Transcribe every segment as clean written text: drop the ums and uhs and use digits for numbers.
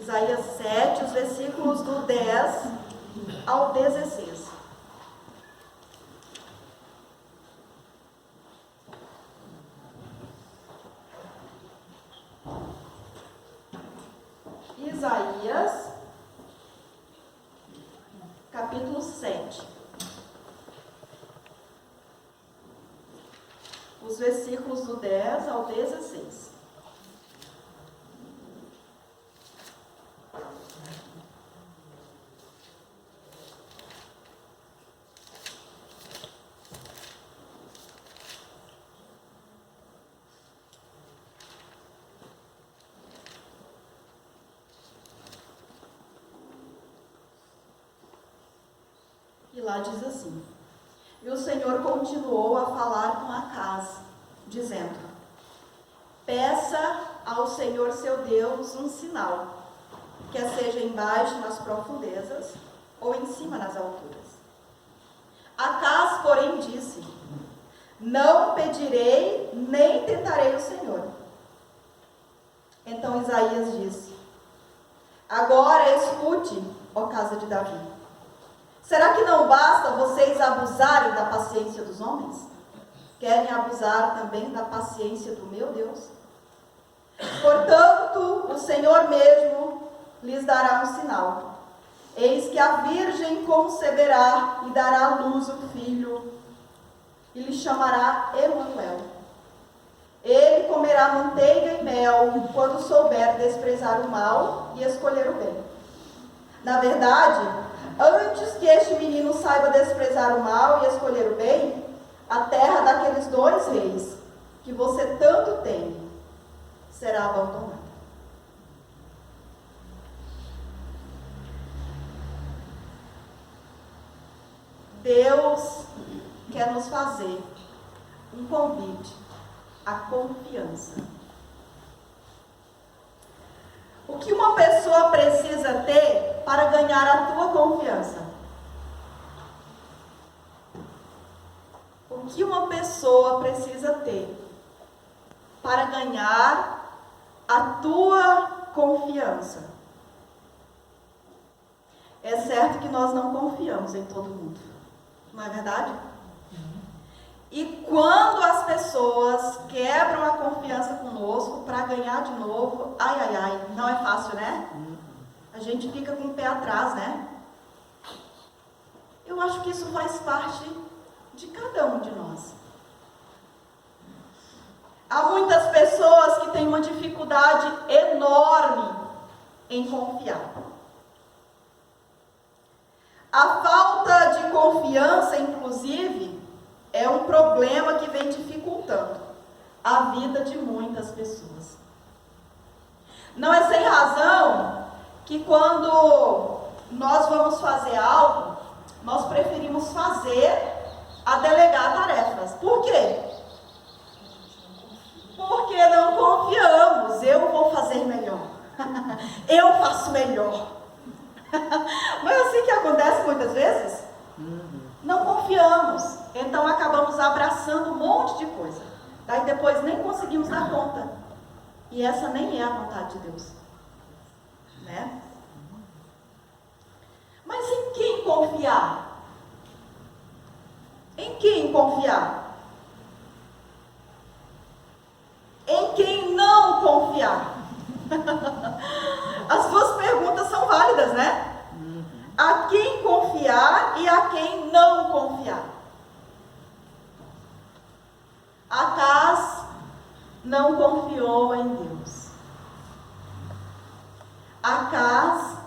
Isaías 7, os versículos do 10 ao 16. Isaías, capítulo 7. Os versículos do 10 ao 16. E lá diz assim: E o Senhor continuou a falar com Acaz, dizendo: Peça ao Senhor seu Deus um sinal, quer seja embaixo nas profundezas, ou em cima nas alturas. Acaz, porém, disse: Não pedirei, nem tentarei o Senhor. Então Isaías disse: Agora escute, ó casa de Davi. Será que não basta vocês abusarem da paciência dos homens? Querem abusar também da paciência do meu Deus? Portanto, o Senhor mesmo lhes dará um sinal. Eis que a virgem conceberá e dará à luz um filho, e lhe chamará Emanuel. Ele comerá manteiga e mel quando souber desprezar o mal e escolher o bem. Na verdade, antes que este menino saiba desprezar o mal e escolher o bem, a terra daqueles dois reis, que você tanto teme, será abandonada. Deus quer nos fazer um convite à confiança. O que uma pessoa precisa ter para ganhar a tua confiança? O que uma pessoa precisa ter para ganhar a tua confiança? É certo que nós não confiamos em todo mundo, não é verdade? E quando as pessoas quebram a confiança conosco para ganhar de novo, ai, não é fácil, né? A gente fica com o pé atrás, né? Eu acho que isso faz parte de cada um de nós. Há muitas pessoas que têm uma dificuldade enorme em confiar. A falta de confiança, inclusive, é um problema que vem dificultando a vida de muitas pessoas. Não é sem razão que quando nós vamos fazer algo, nós preferimos fazer a delegar tarefas. Por quê? Porque não confiamos. Eu vou fazer melhor. Eu faço melhor. Não é assim que acontece muitas vezes? Não confiamos. Então acabamos abraçando um monte de coisa. Daí depois nem conseguimos dar conta. E essa nem é a vontade de Deus. Né? Mas em quem confiar? Em quem confiar? Em quem não confiar? As duas perguntas são válidas, né? A quem confiar e a quem não confiar. Acaz não confiou em Deus. Acaz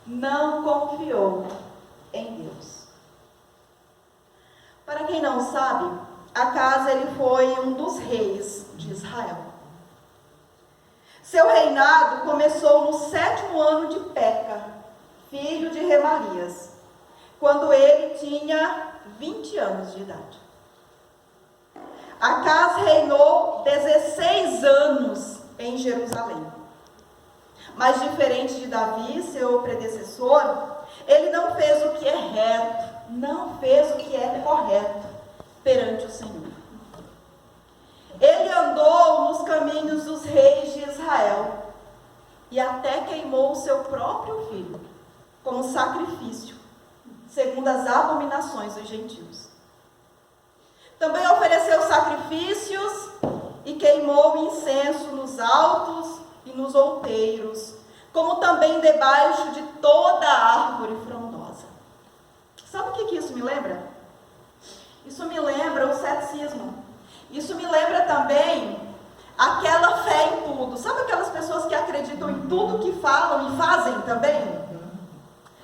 não confiou em Deus. Para quem não sabe, Acaz ele foi um dos reis de Israel. Seu reinado começou no 7º ano de Peca, filho de Remalias, quando ele tinha 20 anos de idade. Acaz reinou 16 anos em Jerusalém. Mas diferente de Davi, seu predecessor, ele não fez o que é reto, não fez o que é correto perante o Senhor. Ele andou nos caminhos dos reis de Israel e até queimou como sacrifício, segundo as abominações dos gentios. Também ofereceu sacrifícios e queimou incenso nos altos e nos outeiros, como também debaixo de toda árvore frondosa. Sabe o que isso me lembra? Isso me lembra o ceticismo. Isso me lembra também aquela fé em tudo. Sabe aquelas pessoas que acreditam em tudo que falam e fazem também?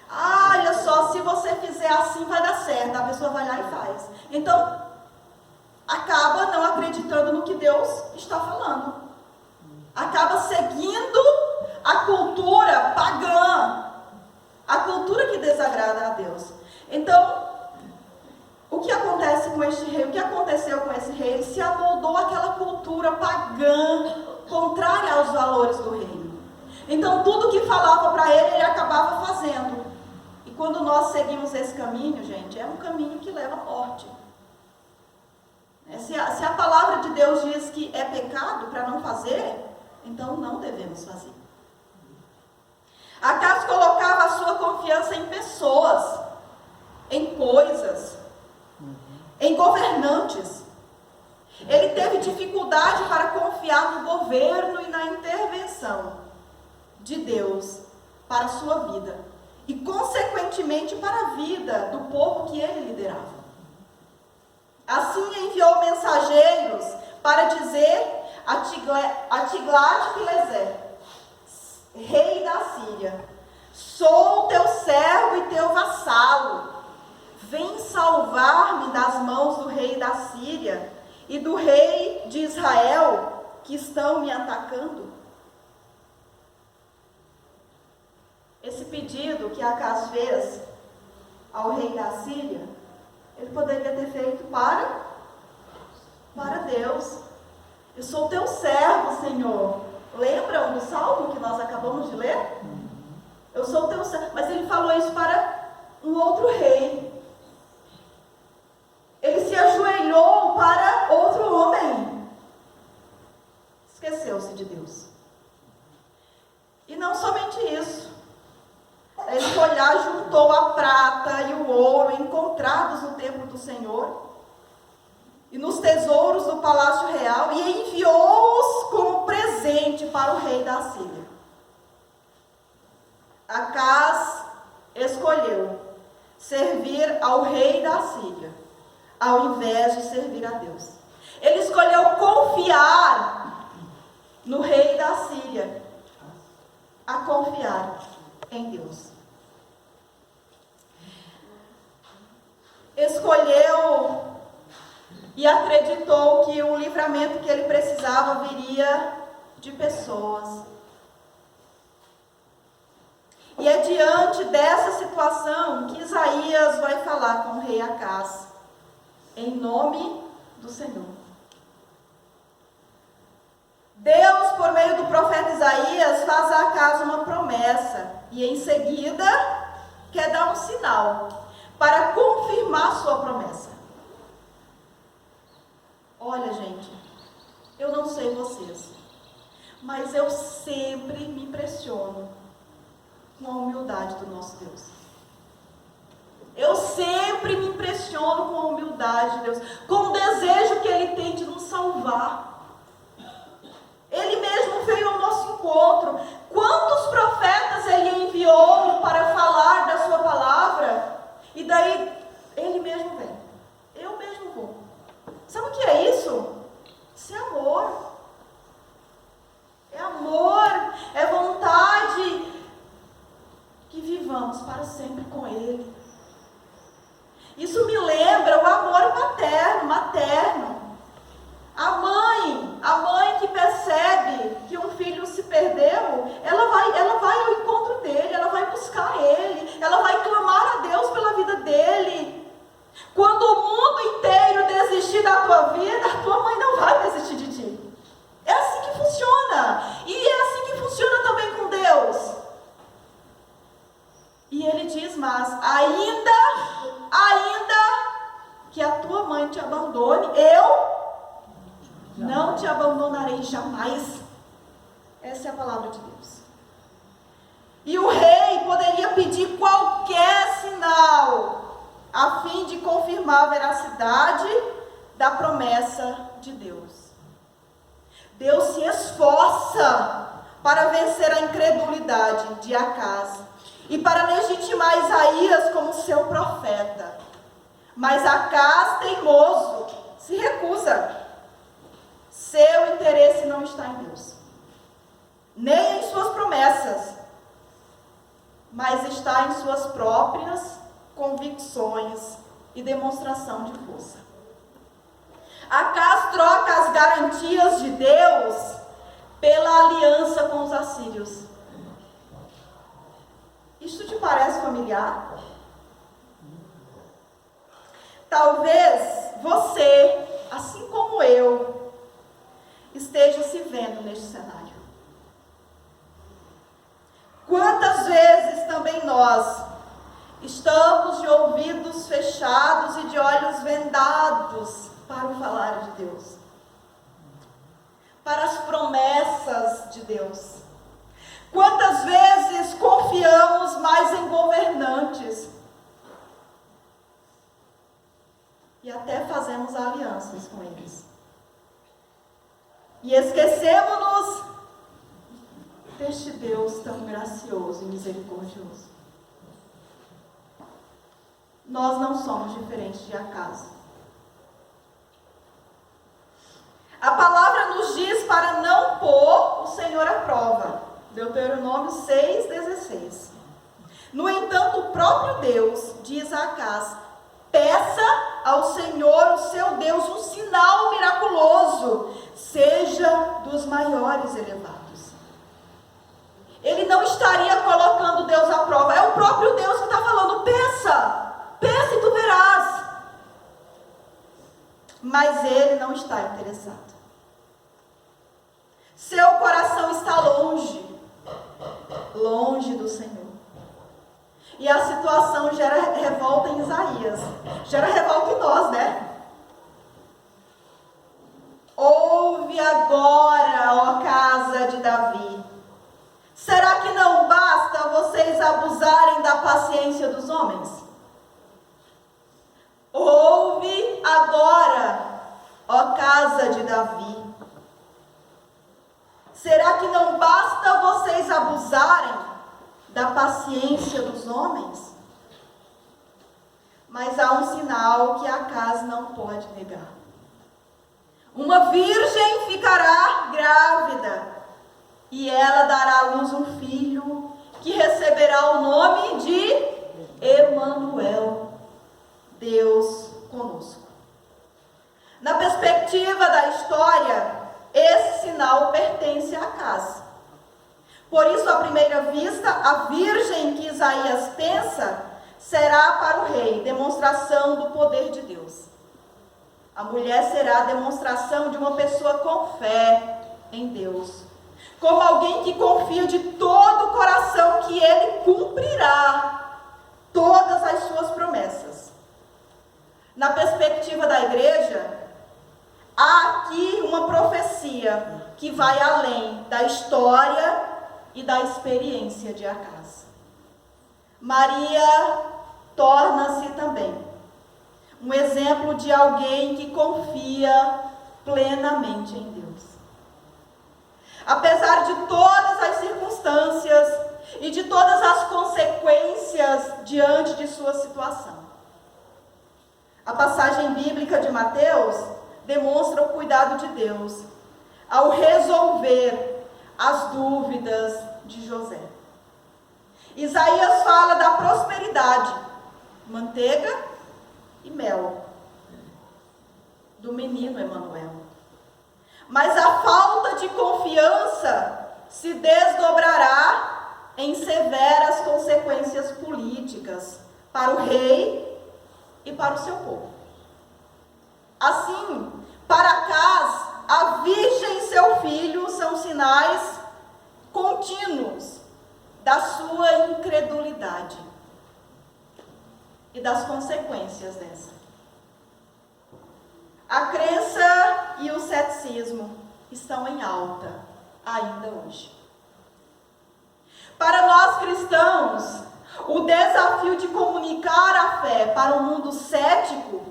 Ah, olha só, se você fizer assim vai dar certo. A pessoa vai lá e faz. Então, acaba não acreditando no que Deus está falando. Acaba seguindo a cultura pagã, a cultura que desagrada a Deus. Então, o que acontece com este rei? O que aconteceu com esse rei? Ele se amoldou àquela cultura pagã, contrária aos valores do reino. Então, tudo que falava para ele, ele acabava fazendo. E quando nós seguimos esse caminho, gente, é um caminho que leva à morte. Se a palavra de Deus diz que é pecado para não fazer, então não devemos fazer. Acas colocava a sua confiança em pessoas, em coisas, em governantes. Ele teve dificuldade para confiar no governo e na intervenção de Deus para a sua vida e, consequentemente, para a vida do povo que ele liderava. Assim enviou mensageiros para dizer a Tiglat-Pileser, rei da Síria: sou teu servo e teu vassalo. Vem salvar-me das mãos do rei da Síria e do rei de Israel que estão me atacando. Esse pedido que Acas fez ao rei da Síria, ele poderia ter feito para Deus. Eu sou teu servo, Senhor. Lembram do salmo que nós acabamos de ler? Eu sou teu servo. Mas ele falou isso para um outro rei. Ele se ajoelhou para outro homem. Esqueceu-se de Deus. E não somente isso. Ele foi lá, juntou a prata e o ouro encontrados no templo do Senhor e nos tesouros do palácio real e enviou-os como presente para o rei da Síria. Acas escolheu servir ao rei da Síria, ao invés de servir a Deus. Ele escolheu confiar no rei da Síria, a confiar em Deus. Escolheu e acreditou que o livramento que ele precisava viria de pessoas. E é diante dessa situação que Isaías vai falar com o rei Acas, em nome do Senhor. Deus, por meio do profeta Isaías, faz a Acas uma promessa e em seguida quer dar um sinal para confirmar sua promessa. Olha, gente, eu não sei vocês, mas eu sempre me impressiono com a humildade do nosso Deus. Eu sempre me impressiono com a humildade de Deus, com o desejo que Ele tem de nos salvar. Ele mesmo veio ao nosso encontro. Quantos profetas Ele enviou para falar da sua palavra? E daí, Ele mesmo vem. Eu mesmo vou. Sabe o que é isso? Isso é amor. É amor, é vontade que vivamos para sempre com Ele. Isso me lembra o amor materno. A mãe que percebe que um filho se perdeu, ela vai ao encontro dele, ela vai buscar ele, ela vai clamar a Deus pela vida dele. Quando o mundo inteiro desistir da tua vida, a tua mãe não vai desistir de ti. É assim que funciona. E é assim que funciona também com Deus. E ele diz, mas ainda que a tua mãe te abandone, eu não te abandonarei jamais. Essa é a palavra de Deus. E o rei poderia pedir qualquer a fim de confirmar a veracidade da promessa de Deus. Deus se esforça para vencer a incredulidade de Acaz e para legitimar Isaías como seu profeta. Mas Acaz, teimoso, se recusa. Seu interesse não está em Deus, nem em suas promessas, mas está em suas próprias convicções e demonstração de força. Acaz troca as garantias de Deus pela aliança com os assírios. Isto te parece familiar? Talvez você, assim como eu, esteja se vendo neste cenário. Quantas vezes também nós estamos de ouvidos fechados e de olhos vendados para o falar de Deus, para as promessas de Deus. Quantas vezes confiamos mais em governantes e até fazemos alianças com eles, e esquecemos-nos deste Deus tão gracioso e misericordioso. Nós não somos diferentes de Acaz. A palavra nos diz para não pôr o Senhor à prova. Deuteronômio 6,16. No entanto, o próprio Deus diz a Acaz: peça ao Senhor, o seu Deus, um sinal miraculoso, seja dos maiores elevados. Ele não estaria colocando Deus à prova. É o próprio Deus que está falando: peça e tu verás. Mas ele não está interessado. Seu coração está longe do Senhor. E a situação gera revolta em Isaías. Gera revolta em nós, né? Ouve agora, ó casa de Davi. Será que não basta vocês abusarem da paciência dos homens? Ouve agora, ó casa de Davi. Será que não basta vocês abusarem da paciência dos homens? Mas há um sinal que Acaz não pode negar. Uma virgem ficará grávida e ela dará à luz um filho que receberá o nome de Emanuel, Deus conosco. Na perspectiva da história, esse sinal pertence a Acaz. Por isso, à primeira vista, a virgem que Isaías pensa será para o rei demonstração do poder de Deus. A mulher será a demonstração de uma pessoa com fé em Deus, como alguém que confia de todo o coração que ele cumprirá todas as suas promessas. Na perspectiva da igreja, há aqui uma profecia que vai além da história e da experiência de Acaz. Maria torna-se também um exemplo de alguém que confia plenamente em Deus. Apesar de todas as circunstâncias e de todas as consequências diante de sua situação. A passagem bíblica de Mateus demonstra o cuidado de Deus ao resolver as dúvidas de José. Isaías fala da prosperidade, manteiga e mel, do menino Emanuel. Mas a falta de confiança se desdobrará em severas consequências políticas para o rei e para o seu povo. Assim, para Acaz, a virgem e seu filho são sinais contínuos da sua incredulidade e das consequências dessa. A crença e o ceticismo estão em alta ainda hoje. Para nós cristãos, O desafio de comunicar a fé para um mundo cético,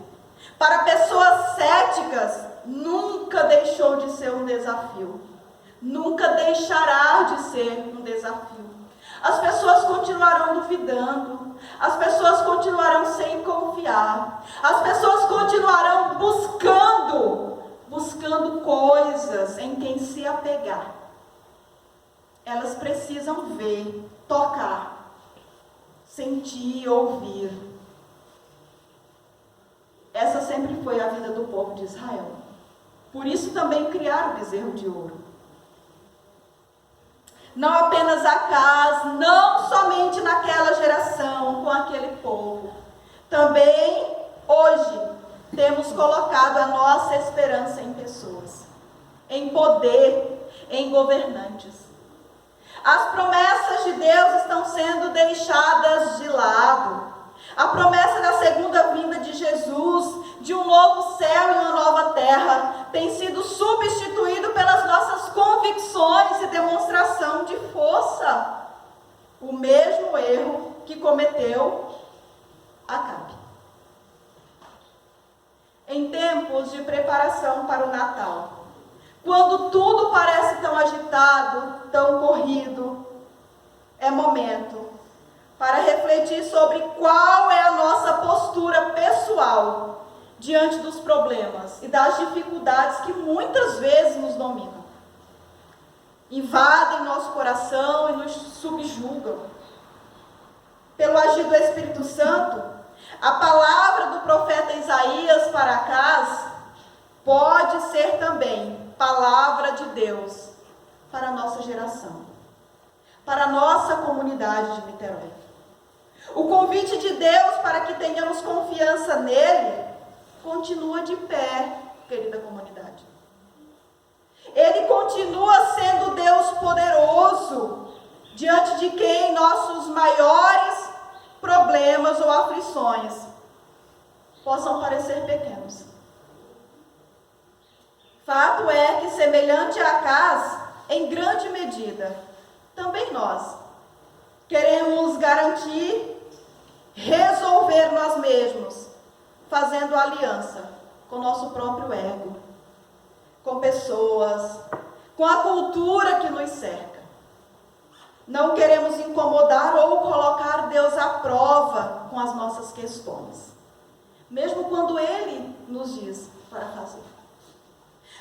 para pessoas céticas, nunca deixou de ser um desafio. Nunca deixará de ser um desafio. As pessoas continuarão duvidando. As pessoas continuarão sem confiar. As pessoas continuarão buscando coisas em quem se apegar. Elas precisam ver, tocar, sentir, ouvir. Essa sempre foi a vida do povo de Israel. Por isso também criaram o bezerro de ouro. Não apenas Acaz, não somente naquela geração, com aquele povo. Também hoje temos colocado a nossa esperança em pessoas, em poder, em governantes. As promessas de Deus estão sendo deixadas de lado. A promessa da segunda vinda de Jesus, de um novo céu e uma nova terra, tem sido substituído pelas nossas convicções e demonstração de força. O mesmo erro que cometeu Acabe. Em tempos de preparação para o Natal, quando tudo parece tão agitado, tão corrido, é momento para refletir sobre qual é a nossa postura pessoal diante dos problemas e das dificuldades que muitas vezes nos dominam. Invadem nosso coração e nos subjugam. Pelo agir do Espírito Santo, a palavra do profeta Isaías para Acaz pode ser também palavra de Deus para a nossa geração, para a nossa comunidade de Niterói. O convite de Deus para que tenhamos confiança nele continua de pé, querida comunidade. Ele continua sendo Deus poderoso, diante de quem nossos maiores problemas ou aflições possam parecer pequenos. Fato é que, semelhante a Acaz, em grande medida, também nós queremos garantir, resolver nós mesmos, fazendo aliança com o nosso próprio ego, com pessoas, com a cultura que nos cerca. Não queremos incomodar ou colocar Deus à prova com as nossas questões, mesmo quando Ele nos diz para fazer.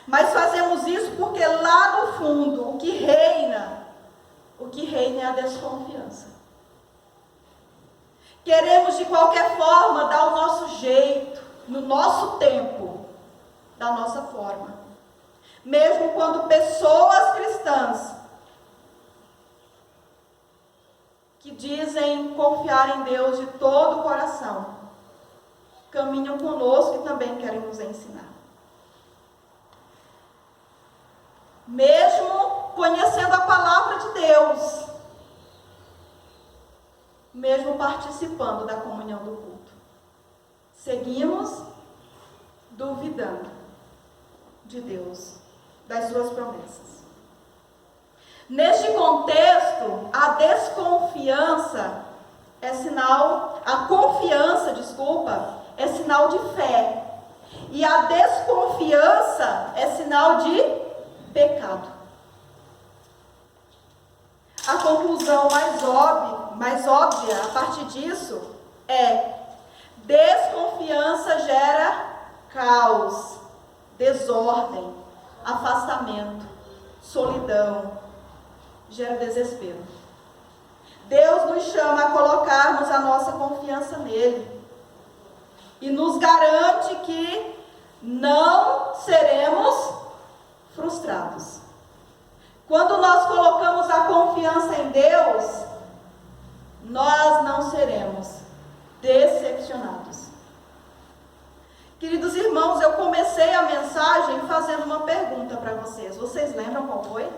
Mas fazemos isso porque lá no fundo o que reina é a desconfiança. Queremos de qualquer forma dar o nosso jeito, no nosso tempo, da nossa forma. Mesmo quando pessoas cristãs que dizem confiar em Deus de todo o coração, caminham conosco e também querem nos ensinar. Mesmo conhecendo a palavra de Deus, mesmo participando da comunhão do culto, seguimos duvidando de Deus, das suas promessas. Neste contexto, a confiança é sinal de fé, e a desconfiança é sinal de pecado. A conclusão mais óbvia a partir disso é: desconfiança gera caos, desordem, afastamento, solidão, gera desespero. Deus nos chama a colocarmos a nossa confiança nele e nos garante que não seremos frustrados. Quando nós colocamos a confiança em Deus, nós não seremos decepcionados. Queridos irmãos, eu comecei a mensagem fazendo uma pergunta para vocês. Vocês lembram qual foi?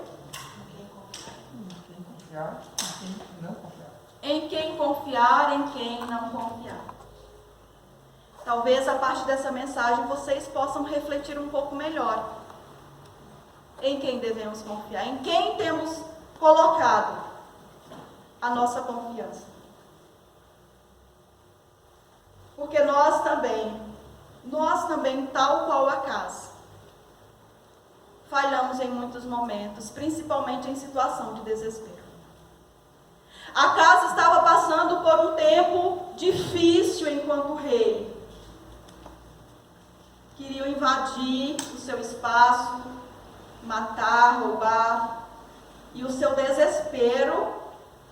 Em quem confiar, em quem não confiar. Talvez a partir dessa mensagem vocês possam refletir um pouco melhor. Em quem devemos confiar? Em quem temos colocado a nossa confiança? Porque nós também, tal qual a casa, falhamos em muitos momentos, principalmente em situação de desespero. A casa estava passando por um tempo difícil enquanto rei. Queriam invadir o seu espaço, matar, roubar, e o seu desespero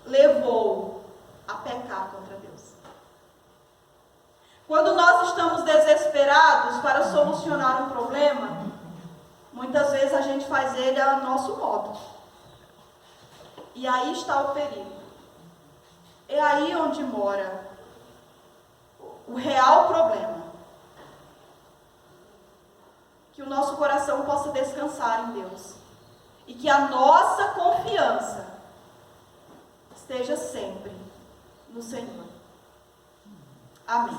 levou a pecar contra Deus. Quando nós estamos desesperados para solucionar um problema, muitas vezes a gente faz ele a nosso modo. E aí está o perigo. É aí onde mora o real problema. Que o nosso coração possa descansar em Deus. E que a nossa confiança esteja sempre no Senhor. Amém.